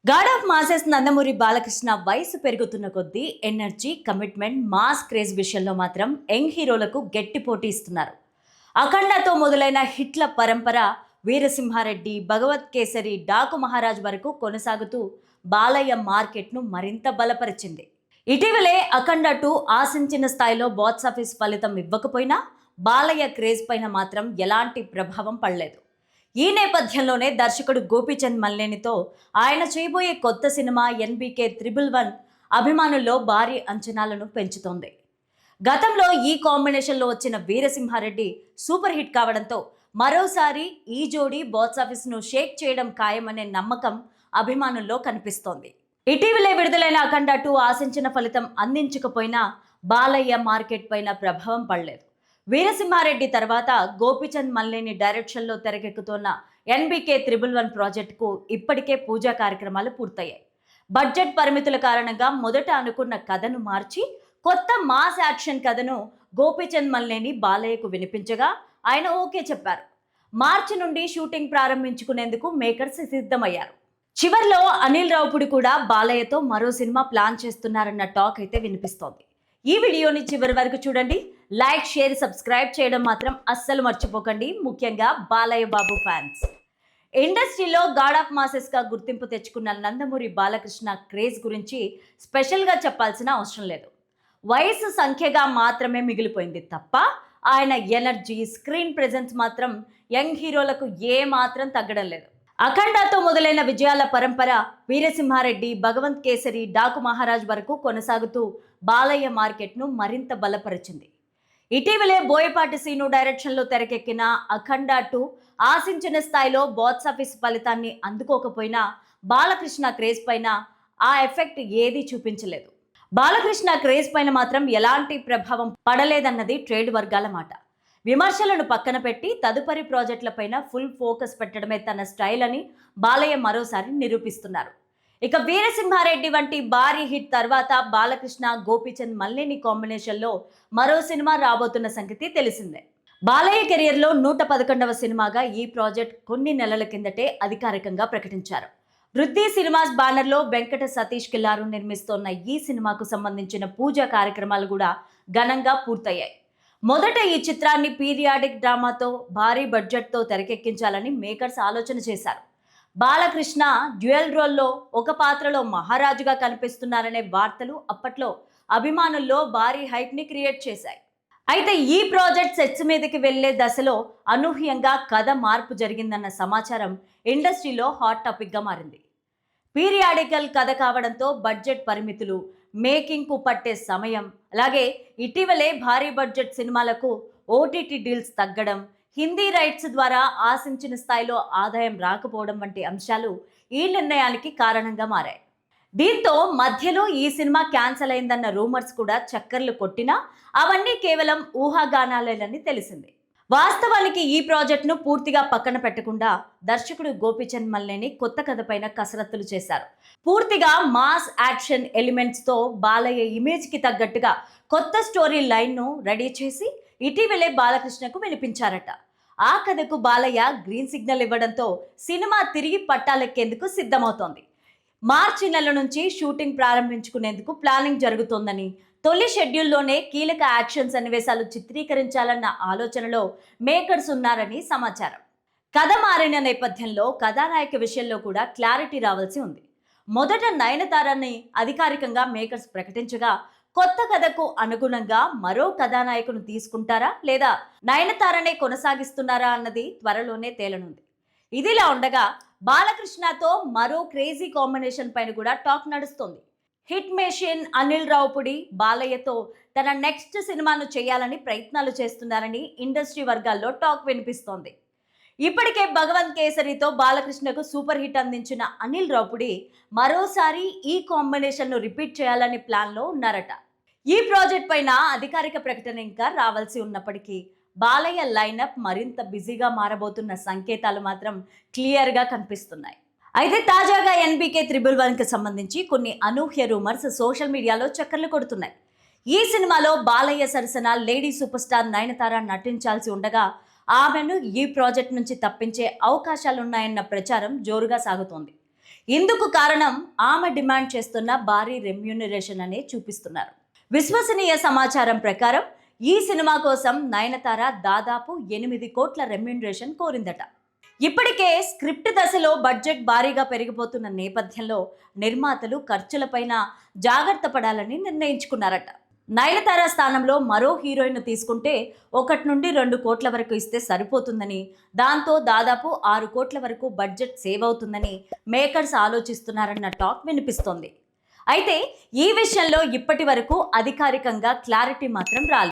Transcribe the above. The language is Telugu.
God of masses Nandamuri Balakrishna వయసు పెరుగుతున్న కొద్దీ ఎనర్జీ, కమిట్మెంట్, మాస్ క్రేజ్ విషయంలో మాత్రం యంగ్ హీరోలకు గట్టి పోటీ ఇస్తున్నారు. అఖండతో మొదలైన హిట్ల పరంపర వీరసింహారెడ్డి, భగవత్ కేసరి, డాకు మహారాజ్ వరకు కొనసాగుతూ బాలయ్య మార్కెట్ను మరింత బలపరిచింది. ఇటీవలే అఖండ 2 ఆశించిన స్థాయిలో బాక్సాఫీస్ ఫలితం ఇవ్వకపోయినా బాలయ్య క్రేజ్ పైన మాత్రం ఎలాంటి ప్రభావం పడలేదు. ఈ నేపథ్యంలోనే దర్శకుడు గోపీచంద్ మల్లేనితో ఆయన చేయబోయే కొత్త సినిమా ఎన్బీకే 111 అభిమానుల్లో భారీ అంచనాలను పెంచుతోంది. గతంలో ఈ కాంబినేషన్లో వచ్చిన వీరసింహారెడ్డి సూపర్ హిట్ కావడంతో మరోసారి ఈ జోడీ బాక్సాఫీస్ను షేక్ చేయడం ఖాయమనే నమ్మకం అభిమానుల్లో కనిపిస్తోంది. ఇటీవలే విడుదలైన అఖండ 2 ఆశించిన ఫలితం అందించకపోయినా బాలయ్య మార్కెట్ పైన ప్రభావం పడలేదు. వీరసింహారెడ్డి తర్వాత గోపీచంద్ మల్లేని డైరెక్షన్లో తెరకెక్కుతున్న ఎన్బీకే 111 ప్రాజెక్టుకు ఇప్పటికే పూజా కార్యక్రమాలు పూర్తయ్యాయి. బడ్జెట్ పరిమితుల కారణంగా మొదట అనుకున్న కథను మార్చి కొత్త మాస్ యాక్షన్ కథను గోపీచంద్ మల్లేని బాలయ్యకు వినిపించగా ఆయన ఓకే చెప్పారు. మార్చి నుండి షూటింగ్ ప్రారంభించుకునేందుకు మేకర్స్ సిద్ధమయ్యారు. చివర్లో అనిల్ రావుపుడి కూడా బాలయ్యతో మరో సినిమా ప్లాన్ చేస్తున్నారన్న టాక్ అయితే వినిపిస్తోంది. ఈ వీడియోని చివరి వరకు చూడండి. లైక్, షేర్, సబ్స్క్రైబ్ చేయడం మాత్రం అస్సలు మర్చిపోకండి, ముఖ్యంగా బాలయ్య బాబు ఫ్యాన్స్. ఇండస్ట్రీలో గాడ్ ఆఫ్ మాసెస్గా గుర్తింపు తెచ్చుకున్న నందమూరి బాలకృష్ణ క్రేజ్ గురించి స్పెషల్గా చెప్పాల్సిన అవసరం లేదు. వయసు సంఖ్యగా మాత్రమే మిగిలిపోయింది తప్ప ఆయన ఎనర్జీ, స్క్రీన్ ప్రెజెన్స్ మాత్రం యంగ్ హీరోలకు ఏ మాత్రం తగ్గడం లేదు. అఖండతో మొదలైన విజయాల పరంపర వీరసింహారెడ్డి, భగవంత్ కేసరి, డాకు మహారాజ్ వరకు కొనసాగుతూ బాలయ్య మార్కెట్ను మరింత బలపరిచింది. ఇటీవలే బోయపాటి శ్రీను డైరెక్షన్లో తెరకెక్కిన అఖండ 2 ఆశించిన స్థాయిలో బాక్సాఫీస్ ఫలితాన్ని అందుకోకపోయినా బాలకృష్ణ క్రేజ్ పైన ఆ ఎఫెక్ట్ ఏదీ చూపించలేదు. బాలకృష్ణ క్రేజ్ పైన మాత్రం ఎలాంటి ప్రభావం పడలేదన్నది ట్రేడ్ వర్గాల మాట. విమర్శలను పక్కన పెట్టి తదుపరి ప్రాజెక్టులపైన ఫుల్ ఫోకస్ పెట్టడమే తన స్టైల్ అని బాలయ్య మరోసారి నిరూపిస్తున్నారు. ఇక వీరసింహారెడ్డి వంటి భారీ హిట్ తర్వాత బాలకృష్ణ, గోపీచంద్ మల్లేని కాంబినేషన్లో మరో సినిమా రాబోతున్న సంగతి తెలిసిందే. బాలయ్య కెరియర్లో 111వ సినిమాగా ఈ ప్రాజెక్ట్ కొన్ని నెలల కిందటే అధికారికంగా ప్రకటించారు. వృద్ధి సినిమాస్ బ్యానర్లో వెంకట సతీష్ కిల్లారు నిర్మిస్తోన్న ఈ సినిమాకు సంబంధించిన పూజా కార్యక్రమాలు కూడా ఘనంగా పూర్తయ్యాయి. మొదట ఈ చిత్రాన్ని పీరియాడిక్ డ్రామాతో భారీ బడ్జెట్తో తెరకెక్కించాలని మేకర్స్ ఆలోచన చేశారు. బాలకృష్ణ డ్యూయల్ రోల్లో ఒక పాత్రలో మహారాజుగా కనిపిస్తున్నారనే వార్తలు అప్పట్లో అభిమానుల్లో భారీ హైప్ని క్రియేట్ చేశాయి. అయితే ఈ ప్రాజెక్ట్ సెట్స్ మీదకి వెళ్లే దశలో అనూహ్యంగా కథ మార్పు జరిగిందన్న సమాచారం ఇండస్ట్రీలో హాట్ టాపిక్గా మారింది. పీరియాడికల్ కథ కావడంతో బడ్జెట్ పరిమితులు, మేకింగ్కు పట్టే సమయం, అలాగే ఇటీవలే భారీ బడ్జెట్ సినిమాలకు ఓటీటీ డీల్స్ తగ్గడం, హిందీ రైట్స్ ద్వారా ఆశించిన స్థాయిలో ఆదాయం రాకపోవడం వంటి అంశాలు ఈ నిర్ణయానికి కారణంగా మారాయి. దీంతో మధ్యలో ఈ సినిమా క్యాన్సిల్ అయిందన్న రూమర్స్ కూడా చక్కర్లు కొట్టినా అవన్నీ కేవలం ఊహాగానాలేనని తెలిసింది. వాస్తవానికి ఈ ప్రాజెక్ట్ను పూర్తిగా పక్కన పెట్టకుండా దర్శకుడు గోపీచంద్ మల్లేని కొత్త కథపైన కసరత్తులు చేశారు. పూర్తిగా మాస్ యాక్షన్ ఎలిమెంట్స్తో బాలయ్య ఇమేజ్కి తగ్గట్టుగా కొత్త స్టోరీ లైన్ను రెడీ చేసి ఇటీవలే బాలకృష్ణకు వినిపించారట. ఆ కథకు బాలయ్య గ్రీన్ సిగ్నల్ ఇవ్వడంతో సినిమా తిరిగి పట్టాలెక్కేందుకు సిద్ధమవుతోంది. మార్చి నెల నుంచి షూటింగ్ ప్రారంభించుకునేందుకు ప్లానింగ్ జరుగుతోందని, తొలి షెడ్యూల్లోనే కీలక యాక్షన్ సన్నివేశాలు చిత్రీకరించాలన్న ఆలోచనలో మేకర్స్ ఉన్నారని సమాచారం. కథ మారిన నేపథ్యంలో కథానాయక విషయంలో కూడా క్లారిటీ రావాల్సి ఉంది. మొదట నయనతారని అధికారికంగా మేకర్స్ ప్రకటించగా కొత్త కథకు అనుగుణంగా మరో కథానాయకును తీసుకుంటారా లేదా నయనతారనే కొనసాగిస్తున్నారా అన్నది త్వరలోనే తేలనుంది. ఇదిలా ఉండగా బాలకృష్ణతో మరో క్రేజీ కాంబినేషన్ పైన కూడా టాక్ నడుస్తోంది. హిట్ మెషిన్ అనిల్ రావుపుడి బాలయ్యతో తన నెక్స్ట్ సినిమాను చేయాలని ప్రయత్నాలు చేస్తున్నారని ఇండస్ట్రీ వర్గాల్లో టాక్ వినిపిస్తోంది. ఇప్పటికే భగవంత్ కేసరితో బాలకృష్ణకు సూపర్ హిట్ అందించిన అనిల్ రావుపుడి మరోసారి ఈ కాంబినేషన్ను రిపీట్ చేయాలని ప్లాన్లో ఉన్నారట. ఈ ప్రాజెక్ట్ పైన అధికారిక ప్రకటన ఇంకా రావాల్సి ఉన్నప్పటికీ బాలయ్య లైనప్ మరింత బిజీగా మారబోతున్న సంకేతాలు మాత్రం క్లియర్గా కనిపిస్తున్నాయి. అయితే తాజాగా ఎన్బీకే 111కి సంబంధించి కొన్ని అనూహ్య రూమర్స్ సోషల్ మీడియాలో చక్కర్లు కొడుతున్నాయి. ఈ సినిమాలో బాలయ్య సరసన లేడీ సూపర్ స్టార్ నయనతార నటించాల్సి ఉండగా ఆమెను ఈ ప్రాజెక్ట్ నుంచి తప్పించే అవకాశాలున్నాయన్న ప్రచారం జోరుగా సాగుతోంది. ఇందుకు కారణం ఆమె డిమాండ్ చేస్తున్న భారీ రెమ్యూనరేషన్ అనే చూపిస్తున్నారు. విశ్వసనీయ సమాచారం ప్రకారం ఈ సినిమా కోసం నయనతార దాదాపు 8 కోట్ల రెమ్యూనరేషన్ కోరిందట. ఇప్పటికే స్క్రిప్ట్ దశలో బడ్జెట్ భారీగా పెరిగిపోతున్న నేపథ్యంలో నిర్మాతలు ఖర్చులపైన జాగ్రత్త పడాలని నిర్ణయించుకున్నారట. నయనతార స్థానంలో మరో హీరోయిన్ తీసుకుంటే 1 నుండి 2 కోట్ల వరకు ఇస్తే సరిపోతుందని, దాంతో దాదాపు 6 కోట్ల వరకు బడ్జెట్ సేవ్ అవుతుందని మేకర్స్ ఆలోచిస్తున్నారన్న టాక్ వినిపిస్తోంది. అయితే ఈ విషయంలో ఇప్పటి వరకు అధికారికంగా క్లారిటీ మాత్రం రాలేదు.